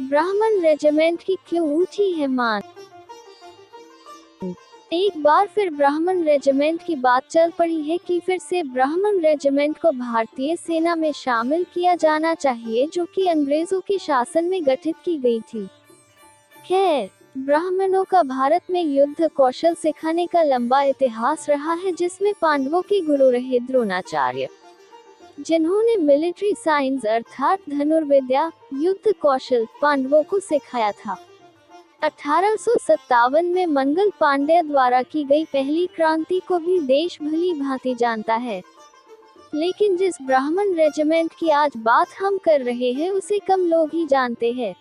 ब्राह्मण रेजिमेंट की क्यों उठी है मान। एक बार फिर ब्राह्मण रेजिमेंट की बात चल पड़ी है कि फिर से ब्राह्मण रेजिमेंट को भारतीय सेना में शामिल किया जाना चाहिए, जो कि अंग्रेजों के शासन में गठित की गई थी। खैर, ब्राह्मणों का भारत में युद्ध कौशल सिखाने का लंबा इतिहास रहा है, जिसमें पांडवों के गुरु रहे द्रोणाचार्य, जिन्होंने मिलिट्री साइंस अर्थात धनुर्विद्या, युद्ध कौशल पांडवों को सिखाया था। 1857 में मंगल पांड्य द्वारा की गई पहली क्रांति को भी देश भली भांति जानता है, लेकिन जिस ब्राह्मण रेजिमेंट की आज बात हम कर रहे हैं उसे कम लोग ही जानते हैं।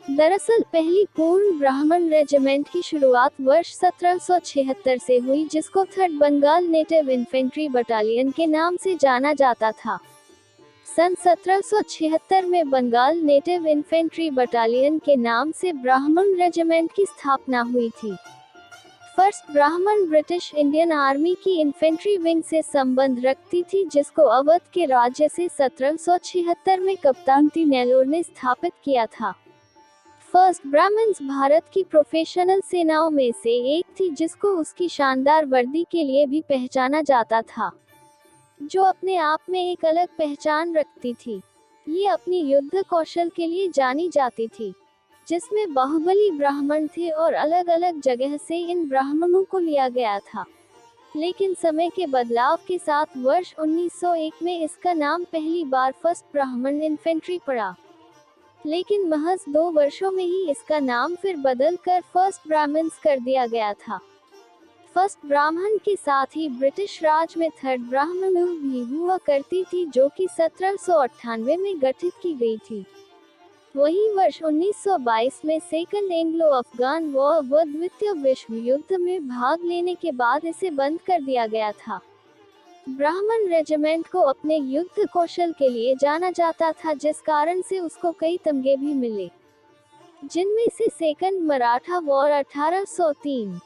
दरअसल पहली पूर्ण ब्राह्मण रेजिमेंट की शुरुआत वर्ष 1776 से हुई, जिसको 3rd Bengal native infantry battalion के नाम से जाना जाता था। सन 1776 में बंगाल नेटिव इन्फेंट्री बटालियन के नाम से ब्राह्मण रेजिमेंट की स्थापना हुई थी। फर्स्ट ब्राह्मण ब्रिटिश इंडियन आर्मी की इन्फेंट्री विंग से संबंध रखती थी, जिसको अवध के राज्य से 1776 में कप्तान टी नेलोर ने स्थापित किया था। फर्स्ट ब्राह्मण्स भारत की प्रोफेशनल सेनाओं में से एक थी, जिसको उसकी शानदार वर्दी के लिए भी पहचाना जाता था, जो अपने आप में एक अलग पहचान रखती थी। ये अपनी युद्ध कौशल के लिए जानी जाती थी, जिसमें बाहुबली ब्राह्मण थे और अलग अलग जगह से इन ब्राह्मणों को लिया गया था। लेकिन समय के बदलाव के साथ वर्ष 1901 में इसका नाम पहली बार फर्स्ट ब्राह्मण इन्फेंट्री पड़ा, लेकिन महज 2 वर्षों में ही इसका नाम फिर बदल कर फर्स्ट ब्राह्मण्स कर दिया गया था। फर्स्ट ब्राह्मण के साथ ही ब्रिटिश राज में 3rd ब्राह्मण भी हुआ करती थी, जो कि 1798 में गठित की गई थी। वहीं वर्ष 1922 में सेकंड एंग्लो अफगान वॉर व द्वितीय विश्व युद्ध में भाग लेने के बाद इसे बंद कर दिया गया था। ब्राह्मण रेजिमेंट को अपने युद्ध कौशल के लिए जाना जाता था, जिस कारण से उसको कई तमगे भी मिले, जिनमें से second Maratha war 1803,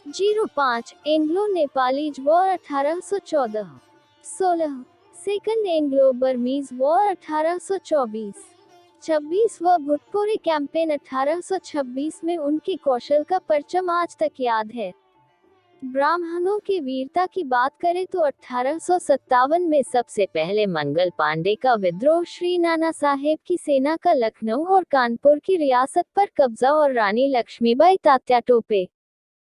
05 Anglo Nepalese war 1814-16, second Anglo Burmese war 1824, 26 व भुटपोरे कैंपेन 1826 में उनके कौशल का परचम आज तक याद है। ब्राह्मणों की वीरता की बात करें तो 1857 में सबसे पहले मंगल पांडे का विद्रोह श्री नाना साहेब की सेना का लखनऊ और कानपुर की रियासत पर कब्जा और रानी लक्ष्मीबाई तात्या टोपे।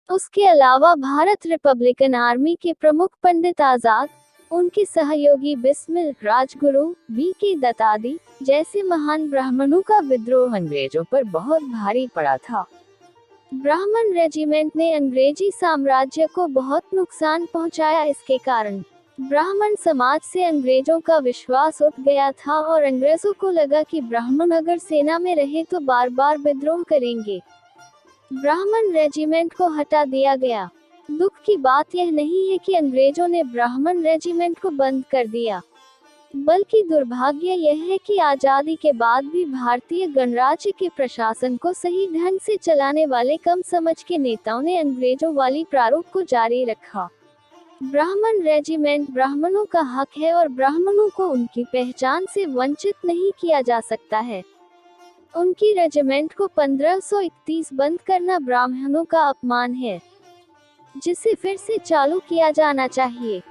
उसके अलावा भारत रिपब्लिकन आर्मी के प्रमुख पंडित आजाद, उनके सहयोगी बिस्मिल, राजगुरु, B.K. दत्त आदि जैसे महान ब्राह्मणों का विद्रोह अंग्रेजों पर बहुत भारी पड़ा था। ब्राह्मण रेजिमेंट ने अंग्रेजी साम्राज्य को बहुत नुकसान पहुंचाया। इसके कारण ब्राह्मण समाज से अंग्रेजों का विश्वास उठ गया था और अंग्रेजों को लगा कि ब्राह्मण अगर सेना में रहे तो बार बार विद्रोह करेंगे। ब्राह्मण रेजिमेंट को हटा दिया गया। दुख की बात यह नहीं है कि अंग्रेजों ने ब्राह्मण रेजिमेंट को बंद कर दिया, बल्कि दुर्भाग्य यह है कि आजादी के बाद भी भारतीय गणराज्य के प्रशासन को सही ढंग से चलाने वाले कम समझ के नेताओं ने अंग्रेजों वाली प्रारूप को जारी रखा। ब्राह्मण रेजिमेंट ब्राह्मणों का हक है और ब्राह्मणों को उनकी पहचान से वंचित नहीं किया जा सकता है। उनकी रेजिमेंट को 1531 बंद करना ब्राह्मणों का अपमान है, जिसे फिर से चालू किया जाना चाहिए।